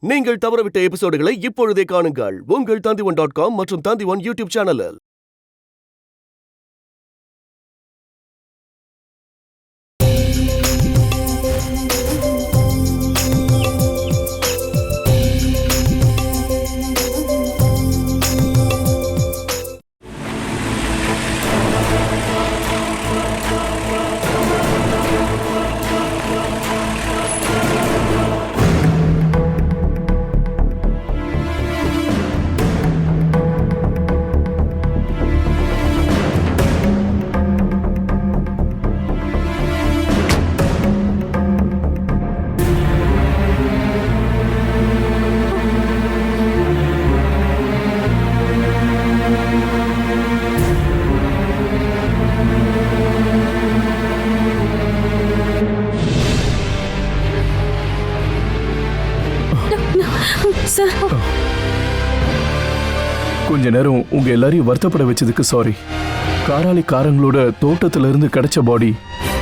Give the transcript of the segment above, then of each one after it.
நீங்கள் தவறவிட்ட எபிசோடுகளை இப்பொழுதே காணுங்கள் உங்கள் Tandivan.com மற்றும் Tandivan யூடியூப் சேனலில். கொஞ்ச நேரம் உங்க எல்லாரையும் வருத்தப்பட வச்சதுக்கு சாரி. காராளிக்காரங்களோட தோட்டத்துல இருந்து கிடைச்ச பாடி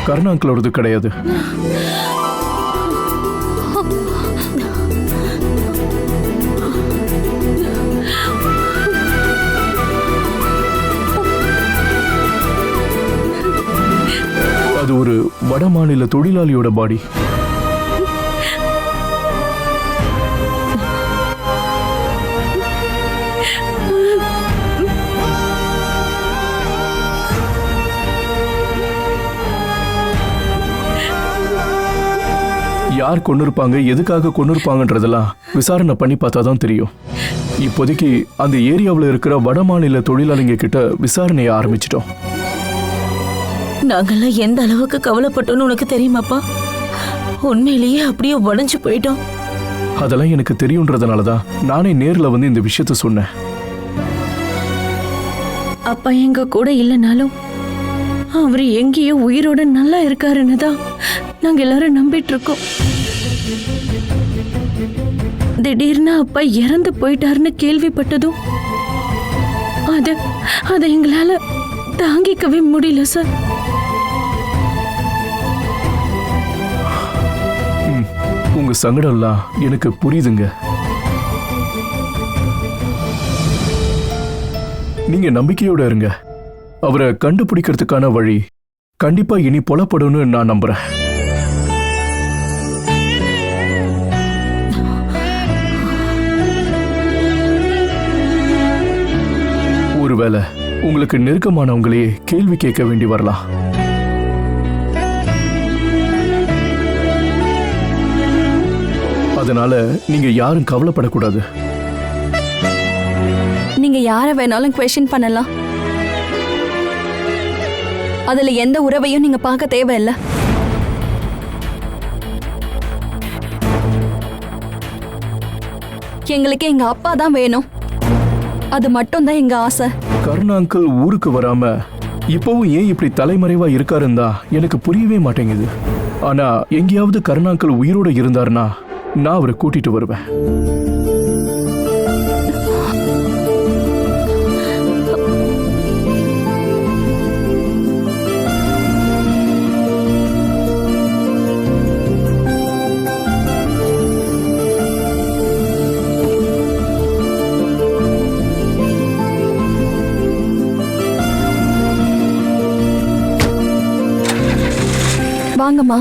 கருணாங்களோடது கிடையாது. அது ஒரு வட மாநில தொழிலாளியோட பாடி. யார் கொன்னிருப்பாங்க, எதுக்காக கொன்னிருப்பாங்கன்றதெல்லாம் விசாரணை பண்ணி பார்த்தாதான் தெரியும். இப்போதைக்கு அந்த ஏரியாவில் இருக்கிற வட மாநில தொழிலாளிங்க கிட்ட விசாரணையை ஆரம்பிச்சிட்டோம். நாங்கெல்லாம் எந்த அளவுக்கு கவலைப்பட்டோம்னு உனக்கு தெரியுமாப்பா? உண்மையிலேயே அப்படியே உடைஞ்சு போயிட்டோம். அதெல்லாம் எனக்கு தெரியுன்றதுனாலதான் நானே நேர்ல வந்து இந்த விஷயத்த சொன்னேன். அப்பா எங்க கூட இல்லைனாலும் அவரு எங்கேயோ உயிரோட நல்லா இருக்காருன்னு தான் நாங்க எல்லாரும் நம்பிட்டு இருக்கோம். திடீர்னு அப்பா இறந்து போயிட்டாருன்னு கேள்விப்பட்டதும் அத எங்களால தாங்கிக்கவே முடியல சார். உங்க சங்கடம்லாம் எனக்கு புரியுதுங்க. நீங்க நம்பிக்கையோட இருங்க. அவரை கண்டுபிடிக்கிறதுக்கான வழி கண்டிப்பா இனி புலப்படும்னு நான் நம்புறேன். ஒருவேளை உங்களுக்கு நெருக்கமானவங்களே கேள்வி கேட்க வேண்டி வரலாம். அதனால நீங்க யாரும் கவலைப்படக்கூடாது. நீங்க யாரை வேணாலும் குவெஸ்சன் பண்ணலாம். அதுல எந்த உறவையும் நீங்க பார்க்க தேவையில்லை. எங்களுக்கு எங்க அப்பா தான் வேணும். அது மட்டும் தான் எங்க ஆசை. கருணா அங்கிள் ஊருக்கு வராம இப்பவும் ஏன் இப்படி தலைமறைவா இருக்காருந்தா எனக்கு புரியவே மாட்டேங்குது. ஆனா எங்கேயாவது கருணா அங்கிள் உயிரோட இருந்தாருன்னா நான் அவரை கூட்டிட்டு வருவேன். வாங்கம்மா.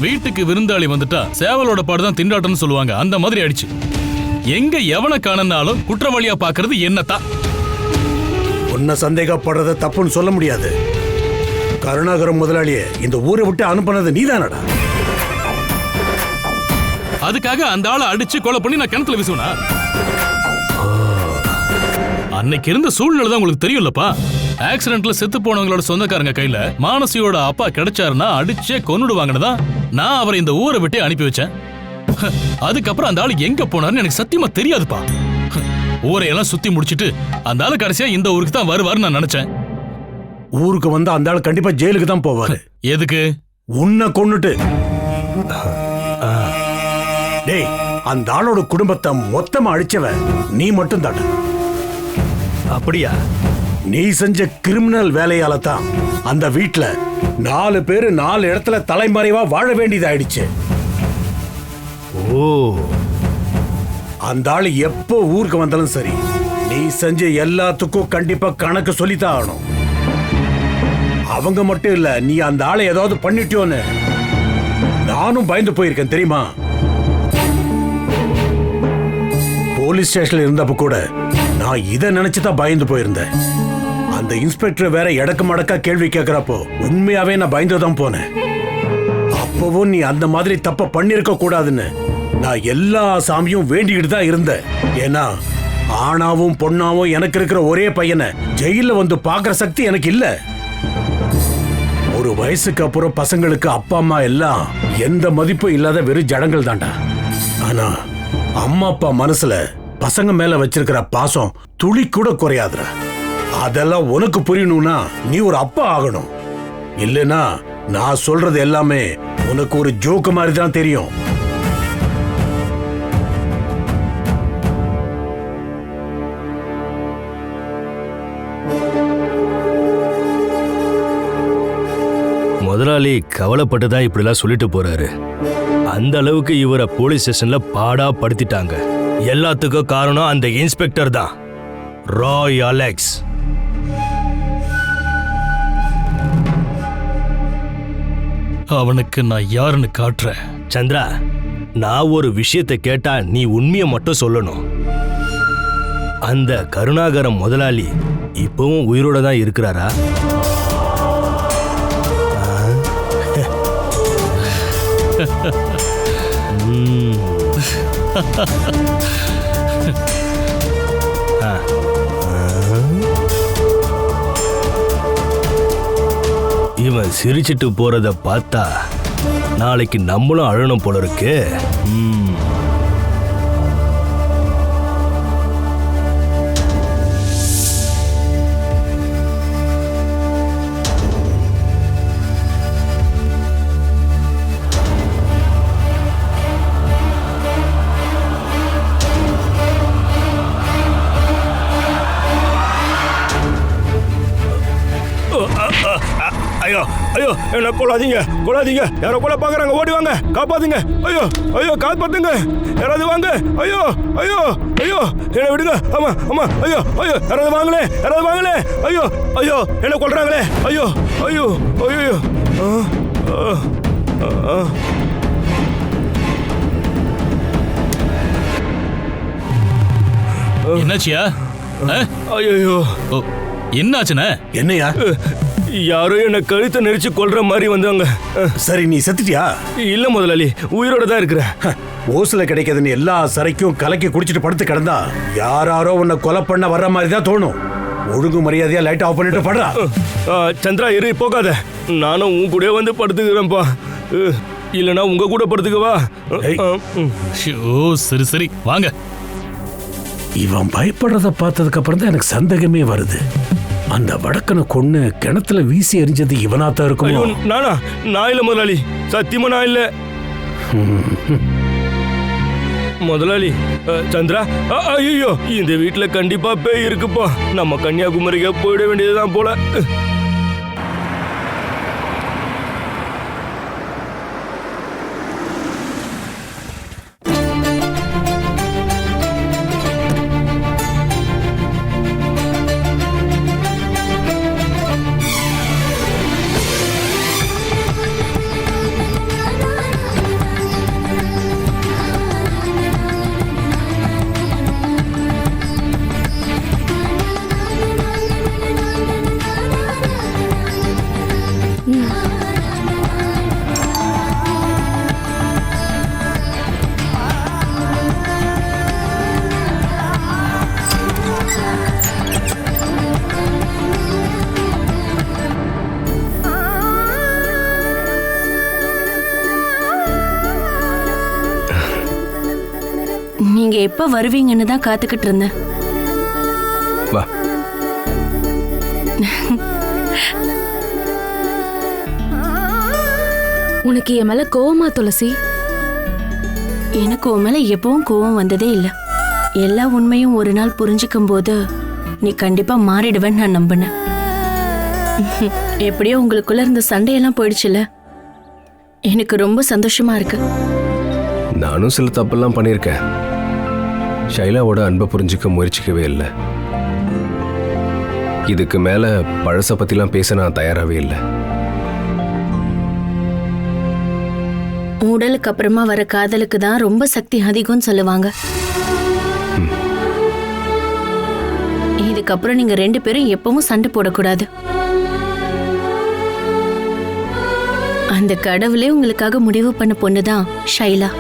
வீட்டுக்கு விருந்தாளி வந்துட்டா சேவலோட பாடுதான் திண்டாட்டம்னு சொல்லுவாங்க. அந்த மாதிரி ஆயிடுச்சு. எங்க எவனை காணனாலும் குற்றவாளியா பாக்குறது என்னத்தான். உன்ன சந்தேகப்படுறத தப்புன்னு சொல்ல முடியாது. கருணாகரம் முதலாளியே இந்த ஊரை விட்டு அனுப்பினது நீதானடா. அதுக்காக அந்த ஆளை அடிச்சு கொலை பண்ணி நான் கிணத்துல வீசுவனா? அன்னைக்கு இருந்த சூழ்நிலை தான் உங்களுக்கு தெரியும்லப்பா. ஆக்சிடென்ட்ல செத்து போனவங்களோட சொந்தக்காரங்க கையில மானசியோட அப்பா கிடைச்சாருன்னா அடிச்சே கொன்னுடுவாங்கன்னு தான் நான் அவரை இந்த ஊரை விட்டு அனுப்பி வச்சேன். அதுக்கப்புறம் அந்த ஆளு எங்க போனாருன்னு எனக்கு சத்தியமா தெரியாதுப்பா. ஊரையெல்லாம் சுத்தி முடிச்சிட்டு அந்த ஆளு கடைசியா இந்த ஊருக்கு தான் வருவாருன்னு நான் நினைச்சேன். ஊருக்கு வந்தா அந்த ஆள் கண்டிப்பா ஜெயிலுக்கு தான் போவாரு. எதுக்கு? உன்னை கொன்னுட்டு டேய், அந்த ஆளோட குடும்பத்தை மொத்தமா அழிச்சவன் நீ மட்டும் தானே. அப்படியா? நீ செஞ்ச கிரிமினல் வேலையால தான் அந்த வீட்ல 4 பேரு 4 இடத்துல தலைமறைவா வாழ வேண்டியதாயிடுச்சு. ஓ, அந்த ஆளு எப்போ ஊருக்கு வந்தாலும் சரி, நீ செஞ்ச எல்லாத்துக்கும் கண்டிப்பா கணக்கு சொல்லித்தான் ஆகணும். அவங்க மட்டும் இல்ல, நீ அந்த ஆளை ஏதாவது பண்ணிட்டியோன்னு நானும் பயந்து போயிருக்கேன் தெரியுமா? போலீஸ் ஸ்டேஷன்ல இருந்தப்ப கூட நான் இதை நினைச்சுதான் பயந்து போயிருந்தேன். அந்த இன்ஸ்பெக்டர் வேற எடக்கு மடக்கா கேள்வி கேட்கிறப்போ உண்மையாவே நான் பயந்துதான் போனேன். அப்பவும் நீ அந்த மாதிரி தப்ப பண்ணிருக்க கூடாதுன்னு நான் எல்லா சாமியும் வேண்டிக்கிட்டு தான் இருந்தேன். ஏன்னா ஆணாவும் பொண்ணாவும் எனக்கு இருக்கிற ஒரே பையனை ஜெயில வந்து பாக்குற சக்தி எனக்கு இல்ல. ஒரு வயசுக்கு அப்புறம் பசங்களுக்கு அப்பா அம்மா எல்லாம் எந்த மதிப்பும் இல்லாத வெறும் ஜடங்கள் தாண்டா. ஆனா அம்மா அப்பா மனசுல பசங்க மேல வச்சிருக்கிற பாசம் துளி கூட குறையாதுடா. அதெல்லாம் உனக்கு புரியணும்னா நீ ஒரு அப்பா ஆகணும். இல்லைன்னா நான் சொல்றது எல்லாமே உனக்கு ஒரு ஜோக்கு மாதிரி தான் தெரியும். முதலாளி கவலைப்பட்டு தான் இப்படிலாம் சொல்லிட்டு போறாரு. அந்த அளவுக்கு இவரை போலீஸ் ஸ்டேஷன்ல பாடா படுத்திட்டாங்க. எல்லாத்துக்கும் காரணம் அந்த இன்ஸ்பெக்டர் தான், ராய் அலெக்ஸ். அவனுக்கு நான் யாருன்னு காட்டுறேன். சந்திரா, நான் ஒரு விஷயத்தை கேட்டா நீ உண்மையை மட்டும் சொல்லணும். அந்த கருணாகரம் முதலாளி இப்பவும் உயிரோட தான் இருக்கிறாரா? இவன் சிரிச்சிட்டு போறத பார்த்தா நாளைக்கு நம்மளும் அழணும் போல இருக்கு. ஐயோ ஐயோ, என்ன கொள்ளாதீங்க, கொள்ளாதீங்க. யாரோ கொலை பாக்குறாங்க, ஓடி வாங்க, காப்பாத்துங்க. ஐயோ ஐயோ, காப்பாத்துங்க, யாராவது வாங்க. ஐயோ ஐயோ ஐயோ, என்ன விடுங்க. ஆமா ஆமா, ஐயோ ஐயோ, யாராவது வாங்களே, யாராவது வாங்களே. ஐயோ ஐயோ, என்ன கொல்றாங்களே. ஐயோ ஐயோ ஐயோ. என்னாச்சியா? ஐயோ, என்னாச்சுண்ணே? என்னையா? யாரோ என்ன கழுத்தை நெரிச்சு கொல்ற மாதிரி வந்தாங்க. சரி, நீ செத்துட்டியா? இல்ல முதலாளி, உயிரோட தான் இருக்கிறேன். ஓசுல கிடைக்காதுன்னு எல்லா சரைக்கும் கலக்கி குடிச்சிட்டு படுத்து கிடந்தா யாரோ உன்னை கொலை பண்ண வர்ற மாதிரி தான் தோணும். ஒழுங்கு மரியாதையா லைட் ஆஃப் பண்ணிட்டு படுறா. சந்திரா, இரு, போகாத. நானும் உன் கூட வந்து படுத்துக்கிறேன்ப்பா. இல்லனா உங்க கூட படுத்துக்கவா? சரி சரி, வாங்க. இவன் பயப்படுறத பார்த்ததுக்கு அப்புறம் தான் எனக்கு சந்தேகமே வருது. அந்த வடக்கனை கொன்னு கிணத்துல வீசி எறிஞ்சது இவனாத்தான் இருக்கும். நானா? நான் இல்ல முதலாளி, சத்தியமா நான் இல்ல முதலாளி. சந்திரா, ஐயோ, இந்த வீட்டுல கண்டிப்பா பேய் இருக்குப்பா. நம்ம கன்னியாகுமரிக்கு போயிட வேண்டியதுதான் போல. நீங்க எப்ப வருவீங்கன்னு தான் காத்துக்கிட்டு இருந்தேன். வா. உனக்கு என் மேல கோவமா துளசி? எனக்கு உன் மேல எப்பவும் கோவம் வந்ததே இல்ல. எல்லா உண்மையும் ஒரு நாள் புரிஞ்சுக்கும் போது நீ கண்டிப்பா மாறிடுவேன்னு நான் நம்பினேன். எப்படியோ உங்களுக்குள்ள இருந்த சண்டையெல்லாம் போயிடுச்சுல, எனக்கு ரொம்ப சந்தோஷமா இருக்கு. நானும் சில தப்பெல்லாம் பண்ணியிருக்கேன். ஷைலாவோட அன்பை புரிஞ்சுக்க முயற்சிக்கவே இல்லை. இதுக்கு மேல பழச பத்திலாம் பேச நான் தயாராகவே இல்லை. உடலுக்கு அப்புறமா வர காதலுக்கு தான் ரொம்ப சக்தி அதிகம்னு சொல்லுவாங்க. இதுக்கப்புறம் நீங்க 2 பேரும் எப்பவும் சண்டை போடக்கூடாது. அந்த கடவுளே உங்களுக்காக முடிவு பண்ண பொண்ணுதான் ஷைலா.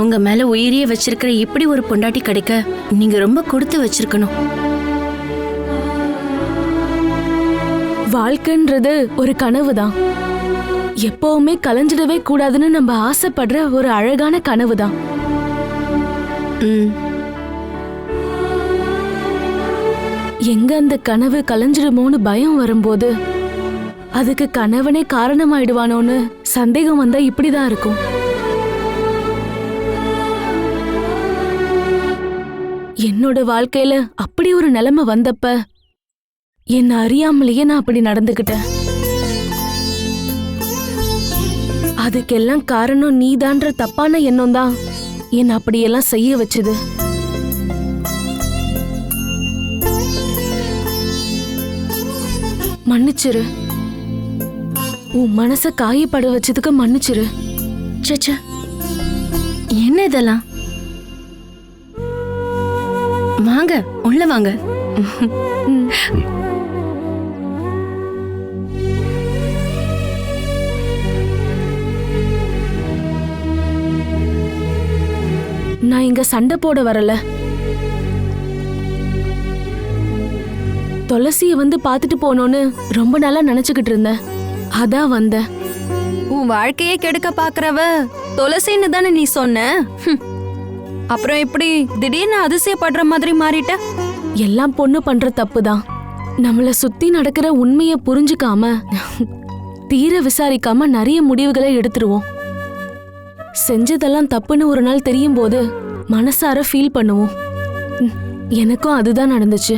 உங்க மேல உயிரியே வச்சிருக்கிற இப்படி ஒரு பொண்டாட்டி கிடைக்க நீங்க ரொம்ப கொடுத்து வச்சிருக்கணும். வாழ்க்கைன்றது ஒரு கனவு தான். எப்பவுமே கலைஞ்சிடவே கூடாதுன்னு நம்ம ஆசைப்படுற ஒரு அழகான கனவு தான். எங்க அந்த கனவு கலைஞ்சிடுமோன்னு பயம் வரும்போது அதுக்கு கணவனே காரணமாயிடுவானோன்னு சந்தேகம் வந்தா இப்படிதான் இருக்கும். என்னோட வாழ்க்கையில அப்படி ஒரு நிலைமை வந்தப்ப என்ன அறியாமலேயே நான் அப்படி நடந்துக்கிட்டேன். அதுக்கெல்லாம் காரணம் நீதான்ற தப்பான எண்ணம் தான் என்ன அப்படியெல்லாம் செய்ய வச்சது. மன்னிச்சிரு. உன் மனச காயப்பட வச்சதுக்கு மன்னிச்சிரு. சச்சா, என்ன இதெல்லாம்? வாங்க, உள்ள வாங்க. நான் இங்க சண்டை போட வரல. துளசிய வந்து பாத்துட்டு போனோன்னு ரொம்ப நாளா நினைச்சுக்கிட்டு இருந்தேன். அதான் வந்தேன். உன் வாழ்க்கையே கெடுக்க பாக்குறவ துளசின்னு தானே நீ சொன்ன? அப்புறம் எப்படி திடீர்னு அதிசயப்படுற மாதிரி மாறிட்ட? எல்லாம் பொண்ணு பண்ற தப்பு தான். நம்மள சுத்தி நடக்கிற உண்மைய புரிஞ்சுக்காம தீர விசாரிக்காம நிறைய முடிவுகளை எடுத்துருவோம். செஞ்சதெல்லாம் தப்புன்னு ஒரு நாள் தெரியும் போது மனசார ஃபீல் பண்ணுவோம். எனக்கும் அதுதான் நடந்துச்சு.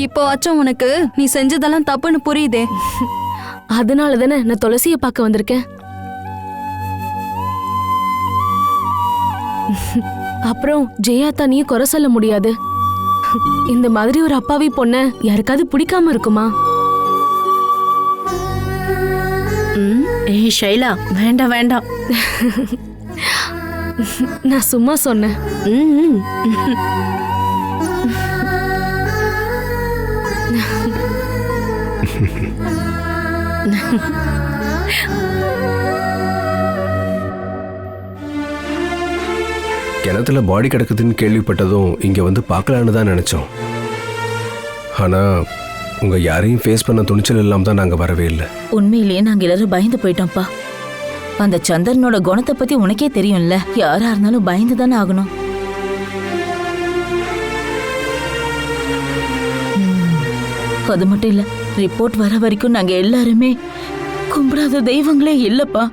இப்போ ஆச்சும் உனக்கு நீ செஞ்சதெல்லாம் தப்புன்னு புரியுதே. அதனால தானே நான் துளசிய பார்க்க வந்திருக்கேன். அப்புறம் ஜெயா தானியும் குறை சொல்ல முடியாது. இந்த மாதிரி ஒரு அப்பாவி பொண்ண யாருக்காவது பிடிக்காம இருக்குமா? ஏய் ஷைலா, வேண்டாம் வேண்டாம். நான் சும்மா சொன்னேன். கிணத்துல பாடி கிடக்குதுன்னு கேள்விப்பட்டதும் இங்க வந்து பார்க்கலான்னு தான் நினைச்சோம். ஆனா உங்க யாரையும் ஃபேஸ் பண்ண துணிச்சல் இல்லாம தான் நாங்க வரவே இல்லை. உண்மையிலேயே நாங்க எல்லாரும் பயந்து போயிட்டோம்ப்பா. அந்த சந்திரனோட குணத்தை பத்தி உனக்கே தெரியும்ல. யாரா இருந்தாலும் பயந்து தானே ஆகணும். அது மட்டும் இல்ல, ரிப்போர்ட் வர வரைக்கும் நாங்க எல்லாருமே கும்பிடாத தெய்வங்களே இல்லப்பா.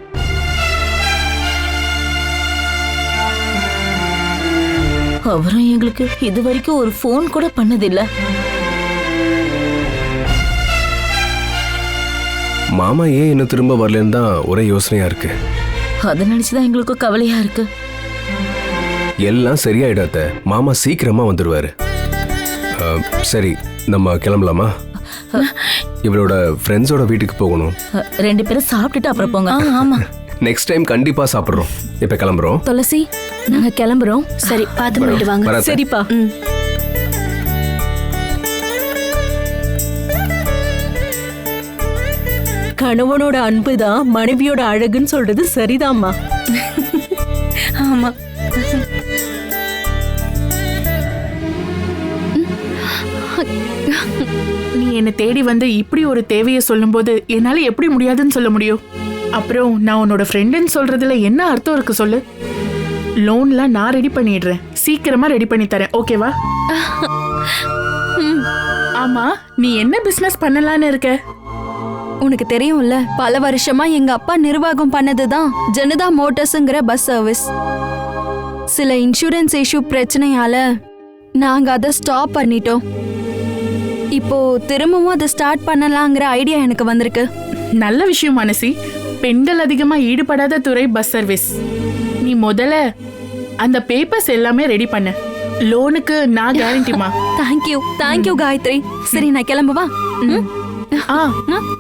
அவரும் எங்களுக்கு இது வரைக்கும் ஒரு ஃபோன் கூட பண்ணதில்ல. மாமா ஏன் இன்னும் திரும்ப வரலன்னு தான் ஒரே யோசனையா இருக்கு. அதை நினைச்சுதான் எங்களுக்கு கவலையா இருக்கு. எல்லாம் சரியாயிடாத. மாமா சீக்கிரமா வந்துருவாரு. சரி, நம்ம கிளம்பலாமா? இவளோட ஃப்ரெண்ட்ஸோட வீட்டுக்கு போகணும். 2 பேரும் சாப்பிட்டுட்டு அப்புறம் போங்க. ஆமா, நெக்ஸ்ட் டைம் கண்டிப்பா சாப்பிடுறோம். இப்ப கிளம்புறோம். துளசி, நாங்க கிளம்புறோம். சரி, பார்த்து போயிட்டு வாங்க. வரேன். சரிப்பா. கணவனோட அன்புதான் மனைவியோட அழகுன்னு சொல்றது சரிதாம்மா. ஆமா. நீ என்னை தேடி வந்து இப்படி ஒரு தேவையை சொல்லும்போது என்னால எப்படி முடியாதுன்னு சொல்ல முடியும்? அப்புறம் நான் உன்னோட ஃப்ரெண்டுன்னு சொல்றதுல என்ன அர்த்தம் இருக்கு சொல்லு? லோன்லாம் நான் ரெடி பண்ணிடுறேன். சீக்கிரமா ரெடி பண்ணி தரேன், ஓகேவா? ஆமா, நீ என்ன பிசினஸ் பண்ணலான்னு இருக்க? உனக்கு தெரியும்ல, பல வருஷமா எங்க அப்பா நிர்வாகம் பண்ணதுதான் ஜனதா மோட்டார்ஸ்ங்கிற பஸ் சர்வீஸ். சில இன்சூரன்ஸ் இஷ்யூ பிரச்சனையால நாங்க அதை ஸ்டாப் பண்ணிட்டோம். இப்போ திரும்பவும் அதை ஸ்டார்ட் பண்ணலாங்கிற ஐடியா எனக்கு வந்திருக்கு. நல்ல விஷயம் மானசி. பெண்கள் அதிகமா ஈடுபடாத துறை பஸ் சர்வீஸ். நீ முதல்ல அந்த பேப்பர்ஸ் எல்லாமே ரெடி பண்ணு. லோனுக்கு நான் கேரண்டிமா. தேங்க்யூ காயத்ரி. சரி, நான் கிளம்புவா?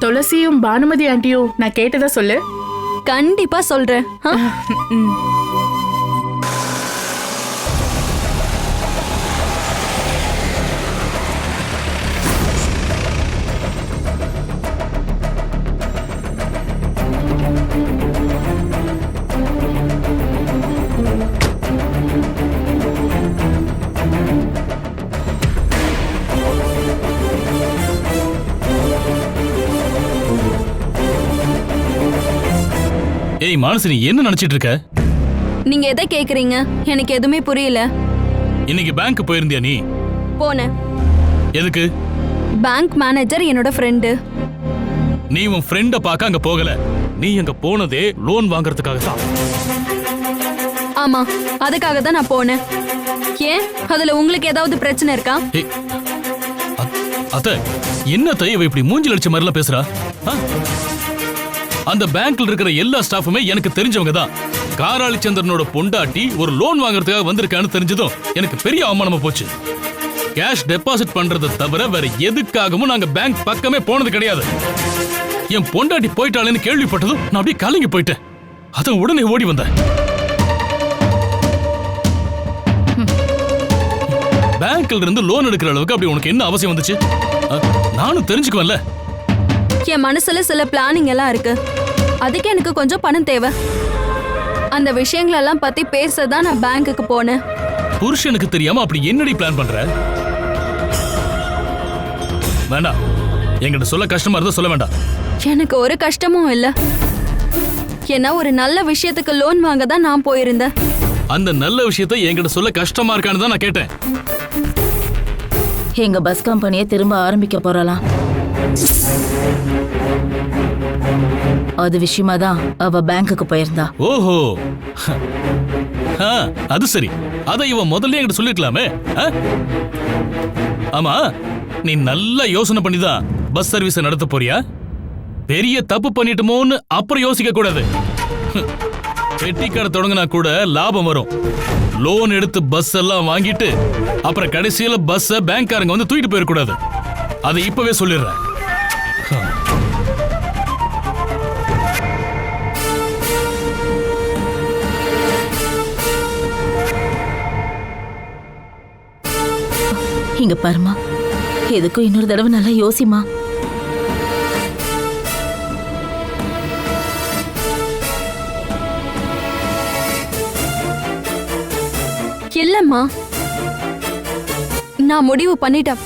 துளசியும் பானுமதி ஆண்டியும் நான் கேட்டதா சொல்லு. கண்டிப்பா சொல்றேன். ஏய் மானசி, நீ என்ன நினைச்சிட்டு இருக்க? நீங்க எதை கேக்குறீங்க? எனக்கு எதுவுமே புரியல. இன்னைக்கு பேங்க் போயிருந்தியா நீ? போனேன். எதுக்கு? பேங்க் மேனேஜர் என்னோட ஃப்ரெண்டு. நீ உன் ஃப்ரெண்ட பார்க்க அங்க போகல. நீ அங்க போனதே லோன் வாங்குறதுக்காக தான். ஆமா, அதுக்காக தான் நான் போனேன். ஏன், அதுல உங்களுக்கு ஏதாவது பிரச்சனை இருக்கா? அத்த, என்ன இவ இப்படி மூஞ்சில் அடிச்ச மாதிரிலாம் பேசுறா? அந்த பேங்க்ல இருக்கிற எல்லா ஸ்டாஃபுமே எனக்கு தெரிஞ்சவங்க தான். காராளி சந்திரனோட பொண்டாட்டி ஒரு லோன் வாங்குறதுக்காக வந்திருக்கான்னு தெரிஞ்சதும் எனக்கு பெரிய அவமானமா போச்சு. கேஷ் டெபாசிட் பண்றதை தவிர வேற எதுக்காகவும் நாங்க பேங்க் பக்கமே போனது கிடையாது. என் பொண்டாட்டி போயிட்டாளேன்னு கேள்விப்பட்டதும் நான் அப்படியே கலங்கி போயிட்டேன். அதான் உடனே ஓடி வந்தேன். பேங்க்ல இருந்து லோன் எடுக்கிற அளவுக்கு அப்படி உனக்கு என்ன அவசியம் வந்துச்சு? நானும் தெரிஞ்சுக்குவேன்ல. என் மனசுல சில பிளானிங் எல்லாம் இருக்கு. அதுக்கு எனக்கு கொஞ்சம் பணம் தேவை. அந்த விஷயங்களெல்லாம் பத்தி பேசதான் நான் பேங்க்குக்கு போனேன். புருஷனுக்கு தெரியாம அப்படி என்னடி பிளான் பண்ற? வேண்டாம், என்கிட்ட சொல்ல கஷ்டமா இருந்தா சொல்ல வேண்டாம். எனக்கு ஒரு கஷ்டமும் இல்ல. ஏன்னா ஒரு நல்ல விஷயத்துக்கு லோன் வாங்க தான் நான் போயிருந்தேன். அந்த நல்ல விஷயத்தை என்கிட்ட சொல்ல கஷ்டமா இருக்கான்னு தான் நான் கேட்டேன். எங்க பஸ் கம்பெனியை திரும்ப ஆரம்பிக்க போறலாம். அது விஷயமா தான் அவ பேங்க்குக்கு போயிருந்தா. ஓஹோ, அது சரி. அதை இவ முதல்ல என்கிட்ட சொல்லிருக்கலாமே. ஆமா, நீ நல்லா யோசனை பண்ணிதான் பஸ் சர்வீஸ் நடத்த போறியா? பெரிய தப்பு பண்ணிட்டுமோன்னு அப்புறம் யோசிக்க கூடாது. பெட்டி கடை தொடங்கினா கூட லாபம் வரும். லோன் எடுத்து பஸ் எல்லாம் வாங்கிட்டு அப்புறம் கடைசியில பஸ் பேங்க்காரங்க வந்து தூக்கிட்டு போயிடக்கூடாது. அதை இப்பவே சொல்லிடுறேன். இங்க பாருமா, எதுக்கும் இன்னொரு தடவை நல்லா யோசிமா. இல்லம்மா, நான் முடிவு பண்ணிட்டேன்.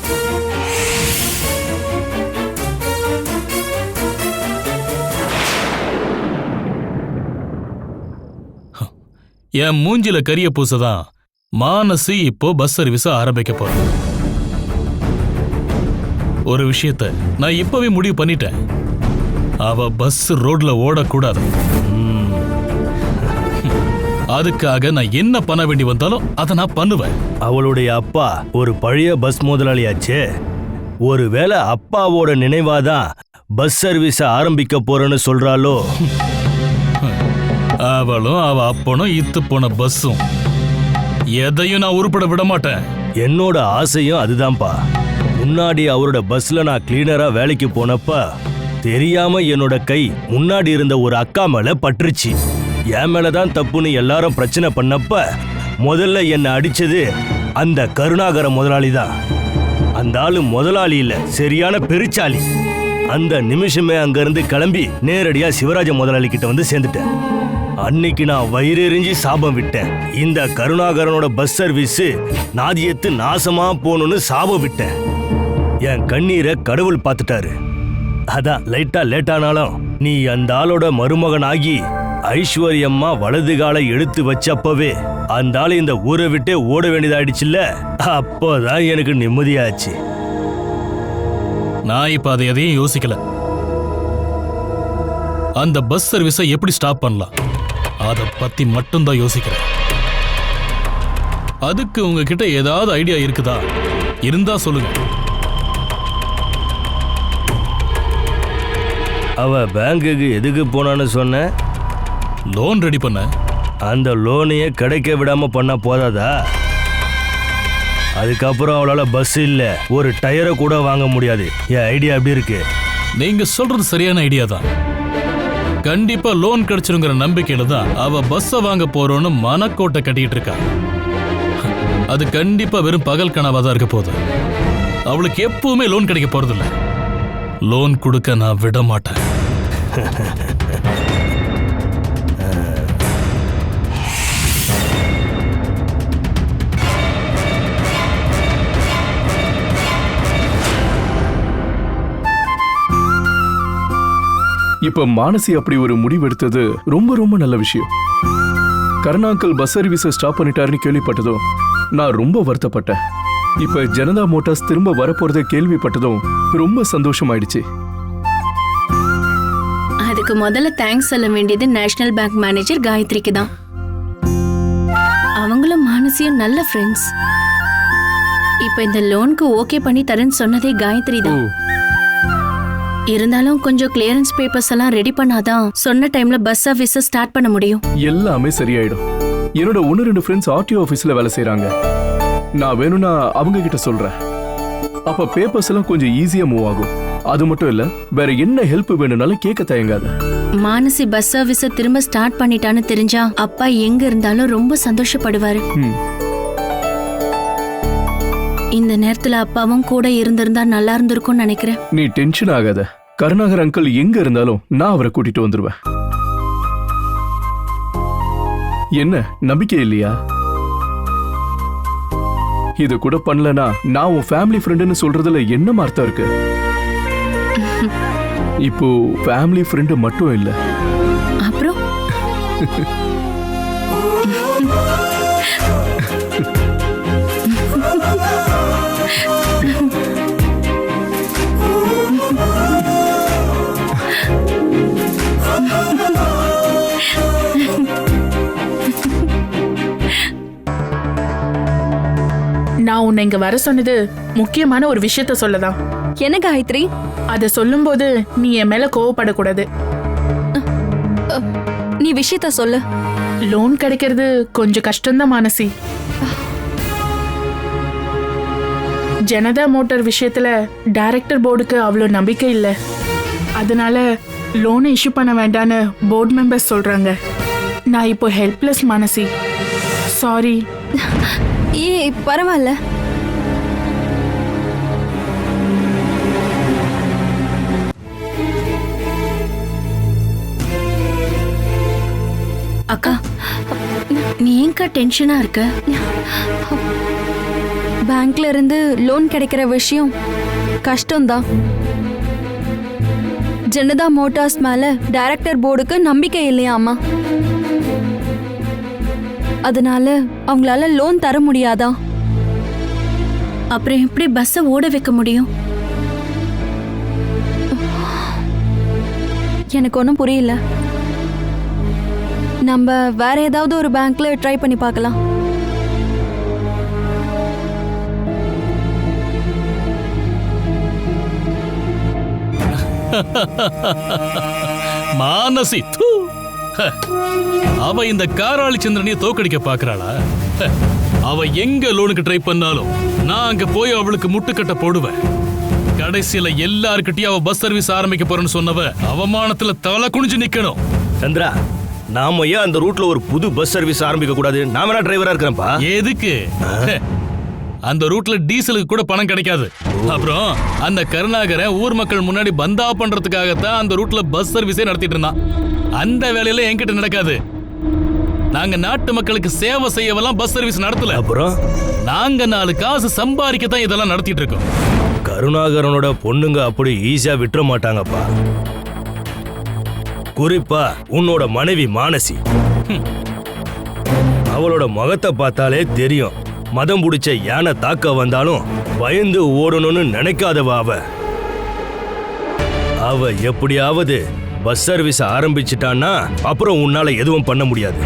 என் மூஞ்சில கரிய பூசதான் மானசி இப்போ பஸ் சர்வீஸ் ஆரம்பிக்க போற. ஒரு விஷயத்த நான் இப்பவே முடிவு பண்ணிட்டேன். அவ பஸ் ரோட்ல ஓடக்கூடாது. அதுக்காக நான் என்ன பண்ண வேண்டி வந்தாலும் அதை நான் பண்ணுவேன். அவளுடைய அப்பா ஒரு பழைய பஸ் முதலாளியாச்சே. ஒருவேளை அப்பாவோட நினைவாதான் பஸ் சர்வீஸ் ஆரம்பிக்க போறேன்னு சொல்றாளோ? அவளும் அவ அப்பனும் இத்து போன பஸ்ஸும் எதையும் நான் உருப்பட விட மாட்டேன். என்னோட ஆசையும் அதுதான்ப்பா. முன்னாடி அவரோட பஸ்ல நான் கிளீனரா வேலைக்கு போனப்ப தெரியாம என்னோட கை முன்னாடி இருந்த ஒரு அக்கா மேல பட்டுருச்சு. என் மேலதான் தப்புன்னு எல்லாரும் பிரச்சனை பண்ணப்ப முதல்ல என்ன அடிச்சது அந்த கருணாகர முதலாளி தான். அந்த ஆளு முதலாளி இல்ல, சரியான பெருச்சாளி. அந்த நிமிஷமே அங்கிருந்து கிளம்பி நேரடியா சிவராஜ முதலாளி கிட்ட வந்து சேர்ந்துட்டேன். அன்னைக்கு நான் வயிறெறிஞ்சி சாபம் விட்டேன். இந்த கருணாகரனோட பஸ் சர்வீஸ் நாதியத்து நாசமா போகணும்னு சாபம் விட்டேன். என் கண்ணீரை கடவுள் பார்த்துட்டாரு. அதான் லைட்டா லேட்டானாலும் நீ அந்த ஆளோட மருமகனாகி ஐஸ்வர்யம்மா வலது காலை எடுத்து வச்சப்பவே அந்த ஆளு இந்த ஊரை விட்டே ஓட வேண்டியதாயிடுச்சுல்ல. அப்போதான் எனக்கு நிம்மதியாச்சு. நான் இப்ப அதை எதையும் யோசிக்கல. அந்த பஸ் சர்வீஸை எப்படி ஸ்டாப் பண்ணலாம் அதை பத்தி மட்டும்தான் யோசிக்கிறேன். அதுக்கு உங்ககிட்ட ஏதாவது ஐடியா இருக்குதா? இருந்தா சொல்லுங்க. அவ பேங்குக்கு எதுக்கு போனான்னு சொன்ன? லோன் ரெடி பண்ண. அந்த லோனையே கிடைக்க விடாம பண்ண போதாதா? அதுக்கப்புறம் அவளால பஸ் இல்ல ஒரு டயரை கூட வாங்க முடியாது. என் ஐடியா எப்படி இருக்கு? நீங்க சொல்றது சரியான ஐடியா தான். கண்டிப்பா லோன் கிடைச்சிருங்கிற நம்பிக்கையில தான் அவ பஸ்ஸ வாங்க போறோன்னு மனக்கோட்டை கட்டிட்டு இருக்கா. அது கண்டிப்பா வெறும் பகல் கனவா தான் இருக்க போகுது. அவளுக்கு எப்பவுமே லோன் கிடைக்க போறதில்ல. லோன் கொடுக்க நான் விட மாட்டேன். இப்ப மானசி அப்படி ஒரு முடிவெடுத்தது ரொம்ப ரொம்ப நல்ல விஷயம். கருணாங்கல் பஸ் சர்வீஸை ஸ்டாப் பண்ணிட்டாருன்னு கேள்விப்பட்டதும் நான் ரொம்ப வருத்தப்பட்டேன். இப்ப ஜனதா மோட்டார்ஸ் திரும்ப வரப்போறதை கேள்விப்பட்டதும் ரொம்ப சந்தோஷமாயிடுச்சு. அதுக்கு முதல்ல தேங்க்ஸ் சொல்ல வேண்டியது நேஷனல் பேங்க் மேனேஜர் காயத்ரிக்கு தான். அவங்களும் மானசியும் நல்ல ஃப்ரெண்ட்ஸ். இப்ப இந்த லோனுக்கு ஓகே பண்ணி தரேன்னு சொன்னதே காயத்ரி தான். இருந்தாலும் கொஞ்சம் கிளியரன்ஸ் பேப்பர்ஸ் எல்லாம் ரெடி பண்ணாதான் சொன்ன டைம்ல பஸ் சர்வீஸ் ஸ்டார்ட் பண்ண முடியும். எல்லாமே சரியாயிடும். என்னோட 1-2 ஃப்ரெண்ட்ஸ் ஆர்டிஓ ஆபீஸ்ல வேலை செய்யறாங்க. நான் வேணும்னா அவங்க கிட்ட சொல்றேன். அப்ப பேப்பர்ஸ் எல்லாம் கொஞ்சம் ஈஸியா மூவ் ஆகும். அது மட்டும் இல்ல, வேற என்ன ஹெல்ப் வேணும்னாலும் கேட்க தயங்காத. மானசி பஸ் சர்வீஸ் திரும்ப ஸ்டார்ட் பண்ணிட்டான்னு தெரிஞ்சா அப்பா எங்க இருந்தாலும் ரொம்ப சந்தோஷப்படுவாரு. இந்த நேரத்துல அப்பாவும் கூட இருந்திருந்தா நல்லா இருந்திருக்கும்னு நினைக்கிறேன். நீ டென்ஷன் ஆகாத. கருணாகர் அங்கிள் எங்க இருந்தாலும் நான் அவரை கூட்டிட்டு வந்துருவேன். என்ன நம்பிக்கை இல்லையா? இது கூட பண்ணலனா நான் உன் ஃபேமிலி ஃப்ரெண்டுன்னு சொல்றதுல என்ன அர்த்தம் இருக்கு? இப்போ ஃபேமிலி ஃப்ரெண்டு மட்டும் இல்ல, அப்புறம் நான் உன்னை இங்க வர சொன்னது முக்கியமான ஒரு விஷயத்த சொல்லதான். என்ன காயத்ரி? அதை சொல்லும்போது நீ என் மேல கோவப்படக்கூடாது. நீ விஷயத்த சொல்லு. லோன் கிடைக்கிறது கொஞ்சம் கஷ்டம்தான் மானசி. ஜனதா மோட்டார் விஷயத்துல டைரக்டர் போர்டுக்கு அவ்வளோ நம்பிக்கை இல்லை. அதனால லோனை இஷ்யூ பண்ண வேண்டான்னு போர்டு மெம்பர்ஸ் சொல்றாங்க. நான் இப்போ ஹெல்ப்லெஸ் மானசி. சாரி. பரவாயில்ல. அக்கா, நீ ஏங்கா டென்ஷனா இருக்க? பேங்க்ல இருந்து லோன் கிடைக்கிற விஷயம் கஷ்டம்தான். ஜனதா மோட்டார்ஸ் மேல டைரக்டர் போர்டுக்கு நம்பிக்கை இல்லையாமா. அதனால அவங்களால லோன் தர முடியாதா? அப்புறம் எப்படி பஸ்ஸை ஓட வைக்க முடியும்? எனக்கு ஒன்றும் புரியல. நம்ம வேற ஏதாவது ஒரு பேங்க்ல ட்ரை பண்ணி பார்க்கலாம். மானசி, அவ இந்த காராளி சந்திரனைய தோக்கடிக்க பாக்குறாளா? அவ எங்க லோனுக்கு ட்ரை பண்ணாலும் நான் அங்க போய் அவளுக்கு முட்டுக்கட்ட போடுவேன். கடைசியில எல்லார்கிட்டயும் அவ பஸ் சர்வீஸ் ஆரம்பிக்க போறேன்னு சொன்னவ அவமானத்துல தலை குனிஞ்சு நிக்கணும். சந்திரா, நாம ஏன் அந்த ரூட்ல ஒரு புது பஸ் சர்வீஸ் ஆரம்பிக்க கூடாது? நாம என்ன டிரைவரா இருக்கிறேன்ப்பா. எதுக்கு? அந்த ரூட்ல டீசலுக்கு கூட பணம் கிடைக்காது. அப்புறம் அந்த கருணாகரை ஊர் மக்கள் முன்னாடி பந்தா பண்றதுக்காகத்தான் அந்த ரூட்ல பஸ் சர்வீஸே நடத்திட்டு இருந்தான். அந்த வேலையில என்கிட்ட நடக்காது. நாங்க நாட்டு மக்களுக்கு சேவை செய்யவெல்லாம் பஸ் சர்வீஸ் நடத்தல. அப்புறம் நாங்க 4 காசு சம்பாதிக்கத்தான் இதெல்லாம் நடத்திட்டு இருக்கோம். கருணாகரனோட பொண்ணுங்க அப்படி ஈஸியா விட்டுற மாட்டாங்கப்பா. குறிப்பா உன்னோட மனைவி மானசி. அவளோட முகத்தை பார்த்தாலே தெரியும். மதம் பிடிச்ச யானை தாக்க வந்தாலும் பயந்து ஓடணும்னு நினைக்காதவ அவ. அவ எப்படியாவது பஸ் சர்வீஸ் ஆரம்பிச்சிட்டான்னா அப்புறம் உன்னால எதுவும் பண்ண முடியாது.